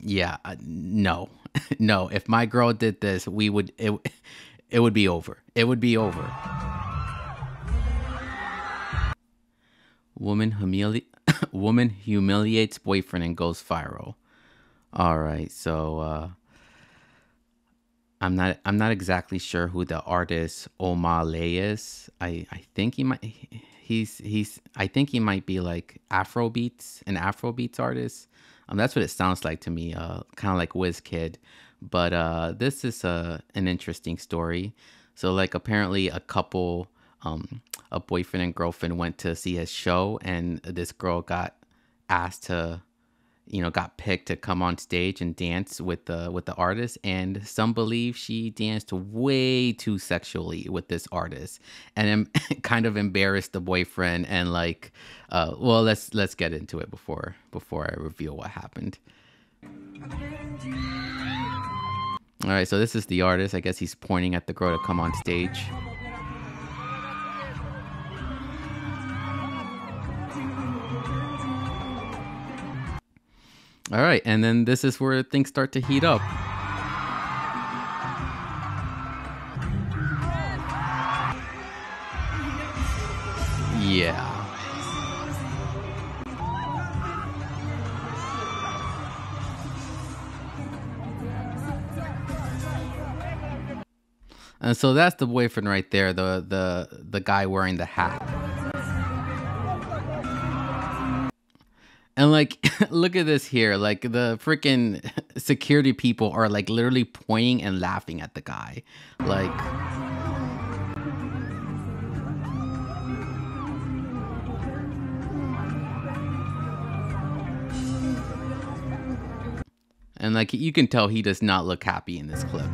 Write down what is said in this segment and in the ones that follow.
Yeah, no, no. If my girl did this, it would be over. It would be over. Woman humili woman humiliates boyfriend and goes viral. All right, so I'm not exactly sure who the artist Omah is. I think he might he's I think he might be like an Afrobeats artist. That's what it sounds like to me. Kind of like WizKid. But this is an interesting story. So like apparently a boyfriend and girlfriend went to see his show, and this girl got asked to, got picked to come on stage and dance with the artist, and some believe she danced way too sexually with this artist, and kind of embarrassed the boyfriend. And like, well, let's get into it before I reveal what happened. All right, so this is the artist. I guess he's pointing at the girl to come on stage. All right, and then this is where things start to heat up. Yeah. And so that's the boyfriend right there, the guy wearing the hat. And like, look at this here. Like the freaking security people are like literally pointing and laughing at the guy. Like, and like you can tell he does not look happy in this clip.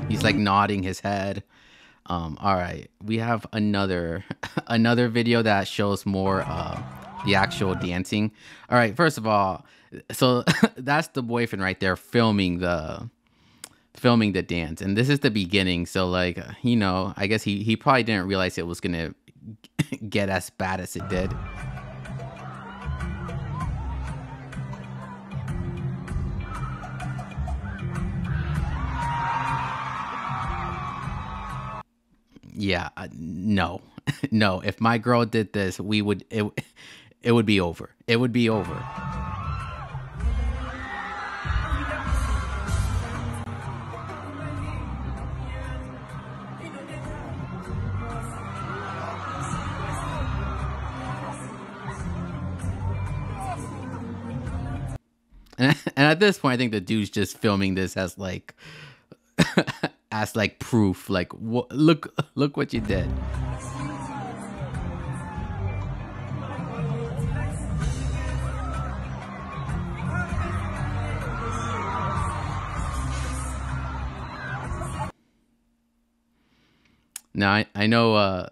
He's like nodding his head. All right, we have another video that shows more the actual dancing. All right, first of all, so that's the boyfriend right there filming the dance, and this is the beginning. So like, I guess he probably didn't realize it was gonna get as bad as it did. Yeah, no, no. If my girl did this, it would be over. It would be over. And at this point, I think the dude's just filming this as like, as like proof. Like, look what you did. Now I know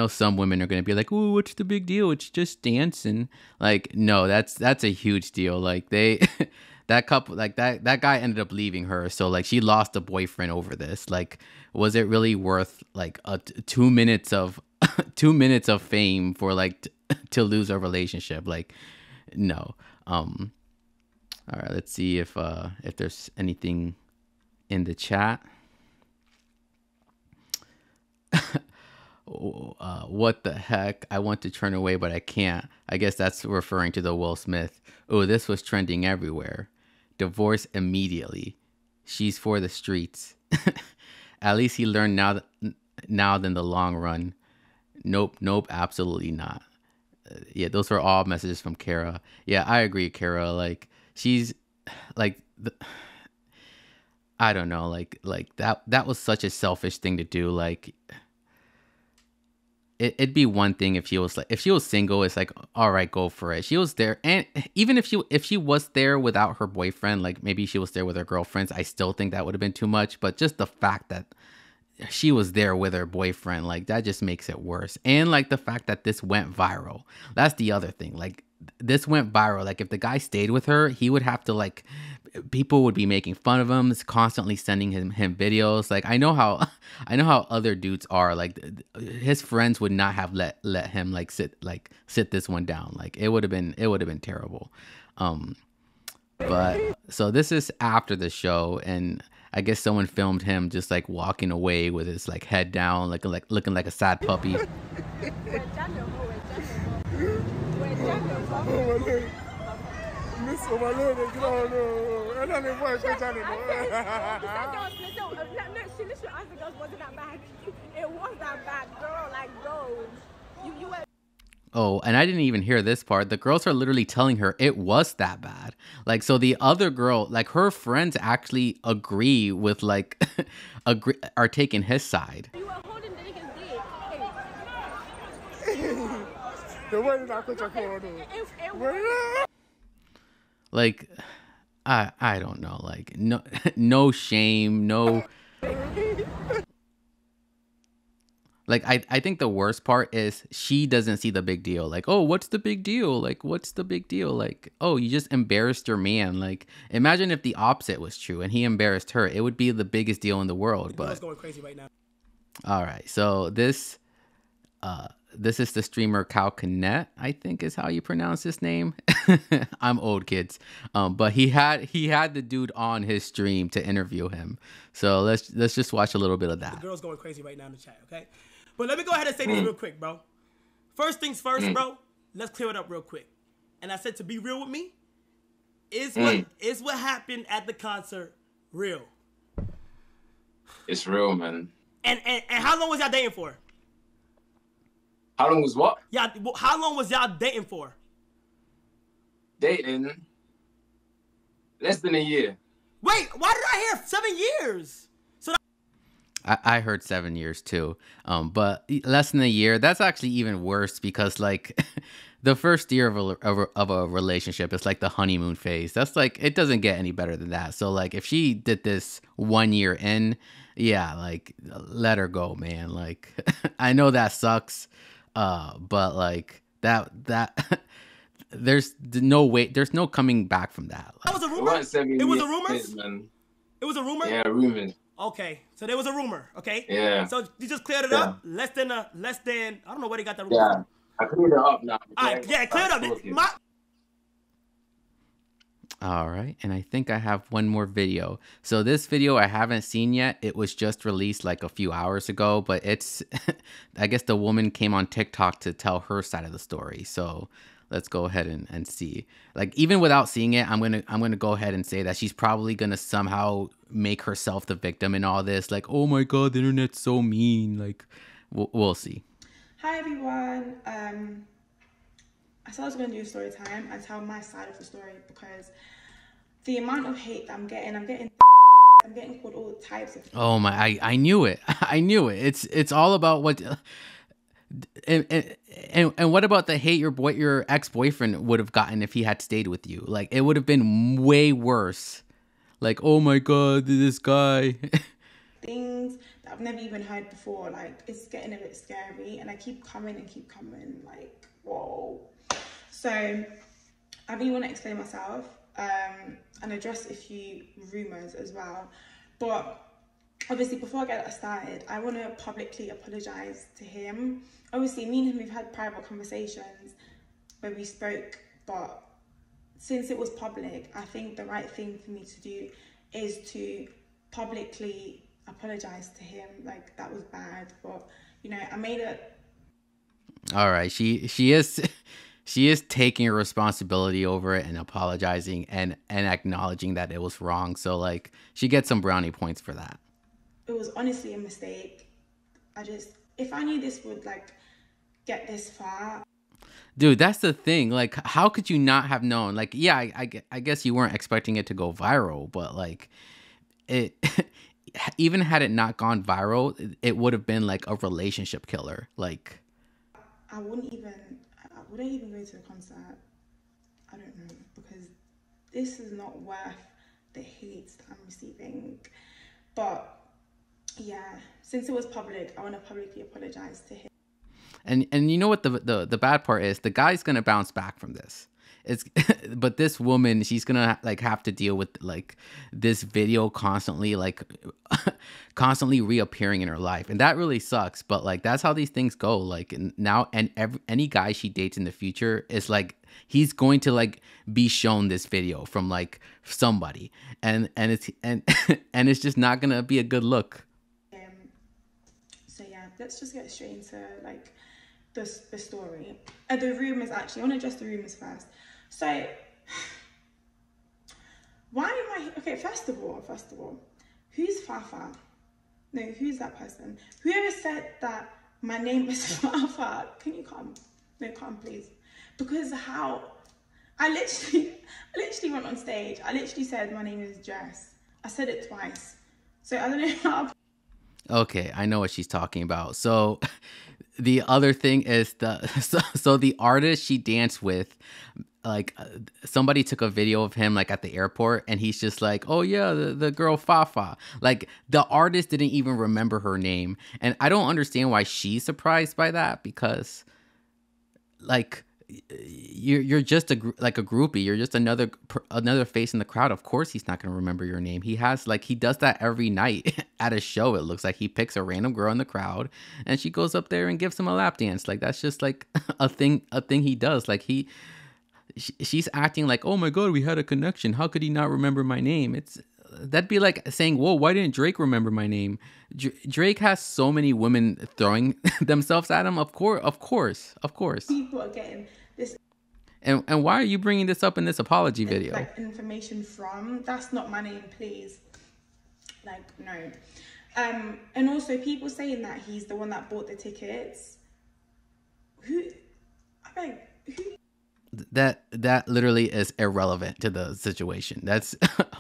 some women are gonna be like, "Ooh, what's the big deal? It's just dancing." Like, no, that's a huge deal. Like that couple, like that guy ended up leaving her, so like she lost a boyfriend over this. Like, was it really worth like 2 minutes of 2 minutes of fame for like to lose a relationship? Like, no. All right, let's see if there's anything in the chat. What the heck? I want to turn away, but I can't. I guess that's referring to the Will Smith. Oh, this was trending everywhere. Divorce immediately. She's for the streets. At least he learned now than the long run. Nope, absolutely not. Yeah, those were all messages from Kara. Yeah, I agree, Kara. Like, she's like I don't know, like that was such a selfish thing to do. Like, it'd be one thing if she was single. It's like, all right, go for it. She was there, and even if she was there without her boyfriend, like maybe she was there with her girlfriends, I still think that would have been too much. But just the fact that she was there with her boyfriend, like that just makes it worse. And like the fact that this went viral, that's the other thing. Like, this went viral. Like, if the guy stayed with her, he would have to, like, people would be making fun of him, constantly sending him videos. Like, I know how other dudes are. Like, his friends would not have let him sit this one down. Like, it would have been terrible. But so this is after the show, and I guess someone filmed him just like walking away with his like head down, like looking like a sad puppy. Oh, and I didn't even hear this part. The girls are literally telling her it was that bad. Like, so the other girl, like her friends actually agree with like, are taking his side. You were holding the nigga's dick. Like, I don't know. Like, no shame, no. Like, I think the worst part is she doesn't see the big deal. Like, oh, what's the big deal? Like, what's the big deal? Like, oh, you just embarrassed your man. Like, imagine if the opposite was true and he embarrassed her. It would be the biggest deal in the world. But going crazy right now. All right, so this is the streamer Cal Canet, I think is how you pronounce his name. I'm old, kids. But he had the dude on his stream to interview him. So let's just watch a little bit of that. The girl's going crazy right now in the chat, okay? But let me go ahead and say this real quick, bro. First things first, bro. Let's clear it up real quick. And I said to be real with me, is what happened at the concert real? It's real, man. And how long was y'all dating for? How long was what? Yeah, how long was y'all dating for? Dating less than a year. Wait, why did I hear 7 years? So I heard 7 years too. But less than a year, that's actually even worse because like the first year of a relationship is like the honeymoon phase. That's like, it doesn't get any better than that. So like if she did this 1 year in, yeah, like let her go, man. Like I know that sucks. But like that there's no way, there's no coming back from that. Like, that was a rumor. It was a rumor. It was a rumor. Yeah, rumors. Okay, so there was a rumor. Okay. Yeah. So you just cleared it up. Less than I don't know where they got that rumor. Yeah. From. I cleared it up now. All right. Yeah, cleared up. All right, and I think I have one more video. So this video I haven't seen yet. It was just released like a few hours ago, but it's, I guess the woman came on TikTok to tell her side of the story. So let's go ahead and see. Like even without seeing it, I'm gonna go ahead and say that she's probably gonna somehow make herself the victim in all this. Like, oh my God, the internet's so mean. Like, we'll see. Hi everyone. I said I was going to do a story time and tell my side of the story because the amount of hate that I'm getting called all types of. Oh my! I knew it. I knew it. It's all about what. And what about the hate your ex-boyfriend would have gotten if he had stayed with you? Like it would have been way worse. Like, oh my God, this guy. Things that I've never even heard before. Like it's getting a bit scary, and I keep coming. Like whoa. So I really want to explain myself and address a few rumors as well. But obviously, before I get that started, I want to publicly apologize to him. Obviously, me and him, we've had private conversations where we spoke, but since it was public, I think the right thing for me to do is to publicly apologize to him. Like that was bad, but you know, I made it. All right, she is taking responsibility over it and apologizing and acknowledging that it was wrong. So like she gets some brownie points for that. It was honestly a mistake. If I knew this would like get this far. Dude, that's the thing. Like, how could you not have known? Like, yeah, I guess you weren't expecting it to go viral, but like it, even had it not gone viral, it would have been like a relationship killer. Like, I wouldn't even go to the concert. I don't know, because this is not worth the hate that I'm receiving. But yeah, since it was public, I want to publicly apologize to him. And you know what the bad part is? The guy's gonna bounce back from this. But this woman, she's gonna like have to deal with like this video constantly constantly reappearing in her life, and that really sucks. But like that's how these things go. Like now, any guy she dates in the future is like he's going to like be shown this video from like somebody, and it's and and it's just not gonna be a good look. So yeah, let's just get straight into like the story. The rumors, actually. I want to address the rumors first. So why am I okay? First of all, who's Fafa? No, who's that person? Whoever said that my name is Fafa, can you come? No, come please. Because how? I literally went on stage. I literally said my name is Jess. I said it twice. So I don't know how. Okay, I know what she's talking about. So the other thing is so the artist she danced with, like somebody took a video of him like at the airport, and he's just like, oh yeah, the girl Fafa. Like the artist didn't even remember her name, and I don't understand why she's surprised by that, because like you're just a groupie. You're just another face in the crowd. Of course he's not going to remember your name. He does that every night at a show. It looks like he picks a random girl in the crowd and she goes up there and gives him a lap dance. Like that's just like a thing he does. Like she's acting like, oh my god, we had a connection. How could he not remember my name? That'd be like saying, whoa, why didn't Drake remember my name? Drake has so many women throwing themselves at him. Of course. People are getting this. And why are you bringing this up in this apology video? Like information from, that's not my name, please. Like, no. And also people saying that he's the one that bought the tickets. Who? That literally is irrelevant to the situation. That's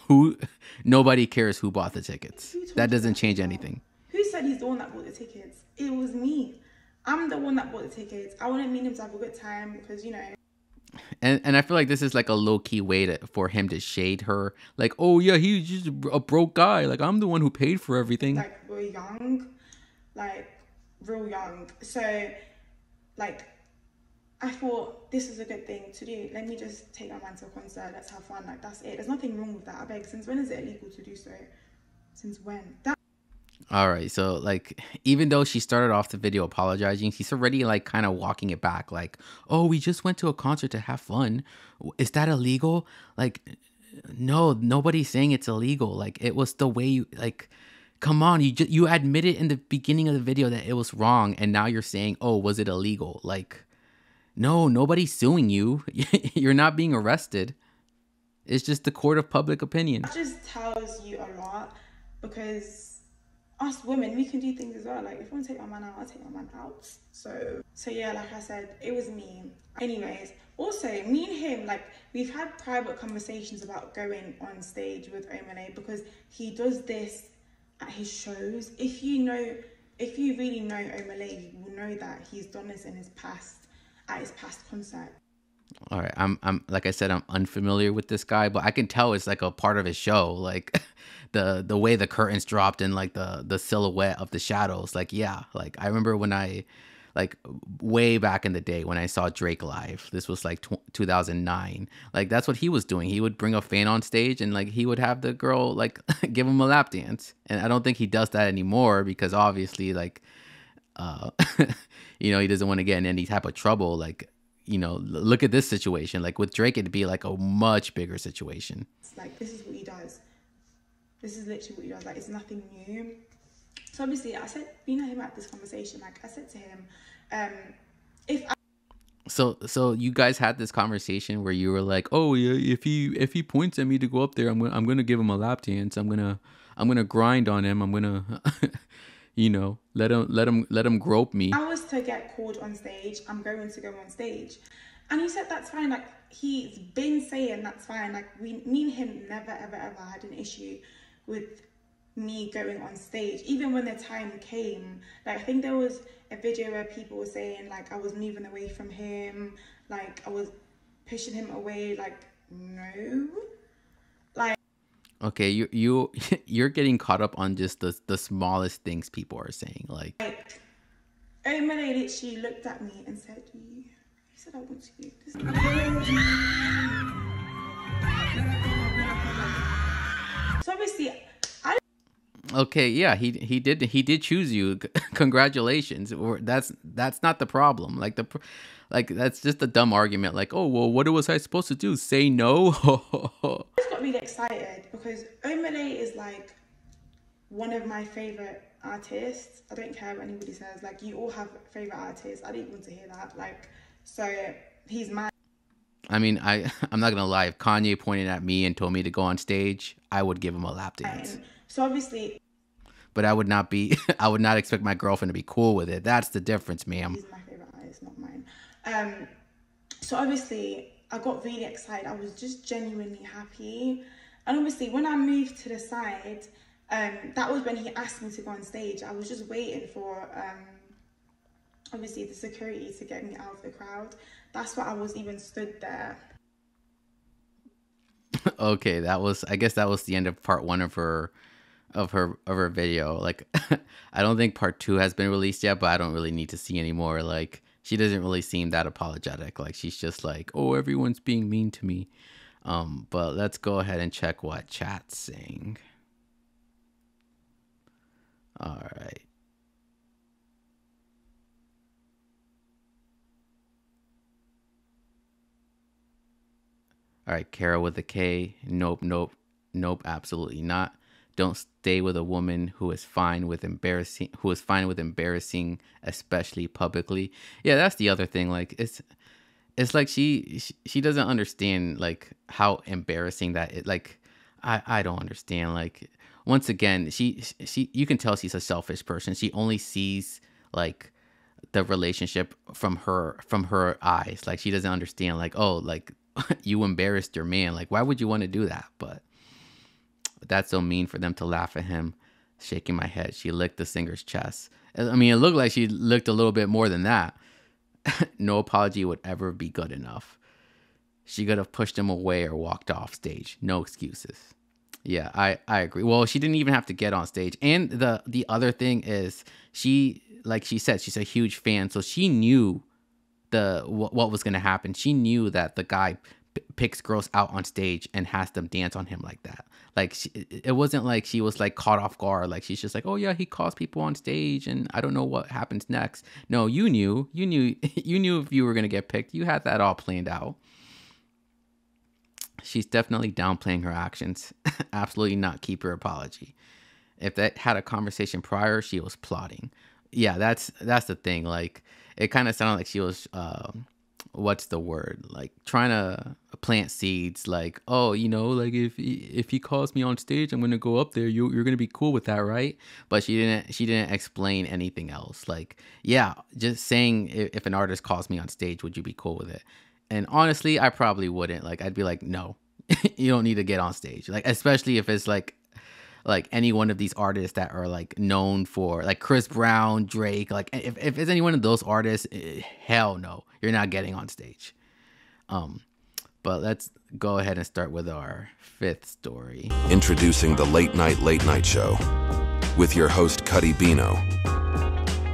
who. Nobody cares who bought the tickets. That doesn't change anything. Who said he's the one that bought the tickets? It was me. I'm the one that bought the tickets. I wanted him to have a good time because, you know. And I feel like this is like a low-key way for him to shade her. Like, oh yeah, he's just a broke guy. Like, I'm the one who paid for everything. Like, we're young. Like, real young. So, like, I thought this is a good thing to do. Let me just take my man to a concert. Let's have fun. Like, that's it. There's nothing wrong with that. I beg. Since when is it illegal to do so? Since when? All right. So, like, even though she started off the video apologizing, she's already, like, kind of walking it back. Like, oh, we just went to a concert to have fun. Is that illegal? Like, no, nobody's saying it's illegal. Like, it was the way you, like, come on. You admitted in the beginning of the video that it was wrong. And now you're saying, oh, was it illegal? Like, no, nobody's suing you. You're not being arrested. It's just the court of public opinion. That just tells you a lot, because us women, we can do things as well. Like, if I want to take my man out, I'll take my man out. So yeah, like I said, it was me. Anyways, also, me and him, like, we've had private conversations about going on stage with Omah, because he does this at his shows. If you really know Omah, you will know that he's done this in his past. At his past concert. All right, I'm like I said, I'm unfamiliar with this guy, but I can tell it's like a part of his show, like the way the curtains dropped and like the silhouette of the shadows. Like, yeah, like I remember when I, like, way back in the day when I saw Drake live. This was like 2009. Like, that's what he was doing. He would bring a fan on stage and like he would have the girl like give him a lap dance. And I don't think he does that anymore, because obviously, like, you know, he doesn't want to get in any type of trouble. Like, you know, look at this situation. Like with Drake, it'd be like a much bigger situation. It's like, this is what he does. This is literally what he does. Like, it's nothing new. So obviously, I said, you know, him at this conversation, like I said to him, So you guys had this conversation where you were like, oh yeah, if he points at me to go up there, I'm gonna give him a lap dance. I'm gonna grind on him. I'm gonna you know, let him grope me. I was to get called on stage, I'm going to go on stage. And he said that's fine. Like, he's been saying that's fine. Like, me and him never ever had an issue with me going on stage. Even when the time came, like, I think there was a video where people were saying like I was moving away from him, like I was pushing him away. Like, no. Like, okay, you're getting caught up on just the smallest things people are saying. Like Omah literally looked at me and said, "You said I want to be this." So obviously, Okay, yeah, he did choose you. Congratulations. Or that's not the problem. Like that's just a dumb argument. Like, oh well, what was I supposed to do? Say no? I just got really excited because Omah is like one of my favorite artists. I don't care what anybody says. Like, you all have favorite artists. I didn't want to hear that. Like, so he's mad. I mean, I'm not gonna lie. If Kanye pointed at me and told me to go on stage, I would give him a lap dance. So obviously, but I would not be. I would not expect my girlfriend to be cool with it. That's the difference, ma'am. he's my favorite artist, not mine. So obviously, I got really excited. I was just genuinely happy. And obviously, when I moved to the side, that was when he asked me to go on stage. I was just waiting for, obviously, the security to get me out of the crowd. That's why I was even stood there. Okay, I guess that was the end of part 1 of her video. Like, I don't think part 2 has been released yet, but I don't really need to see anymore. Like, she doesn't really seem that apologetic. Like, she's just like, oh, everyone's being mean to me. But let's go ahead and check what chat's saying. All right. All right, Kara with a K. Nope, absolutely not. Don't stay with a woman who is fine with embarrassing, especially publicly. Yeah, that's the other thing. Like, it's like she doesn't understand like how embarrassing that is. Like, I don't understand. Like, once again, she you can tell she's a selfish person. She only sees like the relationship from her eyes. Like, she doesn't understand like, oh, like you embarrassed your man. Like, why would you want to do that? But that's so mean for them to laugh at him. Shaking my head. She licked the singer's chest. I mean, it looked like she licked a little bit more than that. No apology would ever be good enough. She could have pushed him away or walked off stage. No excuses. Yeah, I agree. Well, she didn't even have to get on stage. And the other thing is, like she said, she's a huge fan. So she knew what was going to happen. She knew that the guy picks girls out on stage and has them dance on him like that. Like, it wasn't like she was like caught off guard. Like, she's just like, oh yeah, he calls people on stage and I don't know what happens next. No, you knew if you were going to get picked. You had that all planned out. She's definitely downplaying her actions. Absolutely not. Keep her apology. If they had a conversation prior, she was plotting. Yeah, that's the thing. Like, it kind of sounded like she was, what's the word? Like, trying to plant seeds. Like, oh, you know, like if he calls me on stage, I'm gonna go up there. You're gonna be cool with that, right? But she didn't explain anything else. Like, yeah, just saying if an artist calls me on stage, would you be cool with it? And honestly, I probably wouldn't. Like, I'd be like, no, you don't need to get on stage. Like, especially if it's like any one of these artists that are like known for, like Chris Brown, Drake. Like, if it's any one of those artists, hell no, you're not getting on stage. But let's go ahead and start with our 5th story. Introducing the Late Night Show with your host Cuddy Bino.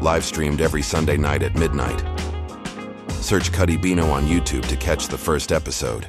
Live streamed every Sunday night at midnight. Search Cuddy Bino on YouTube to catch the first episode.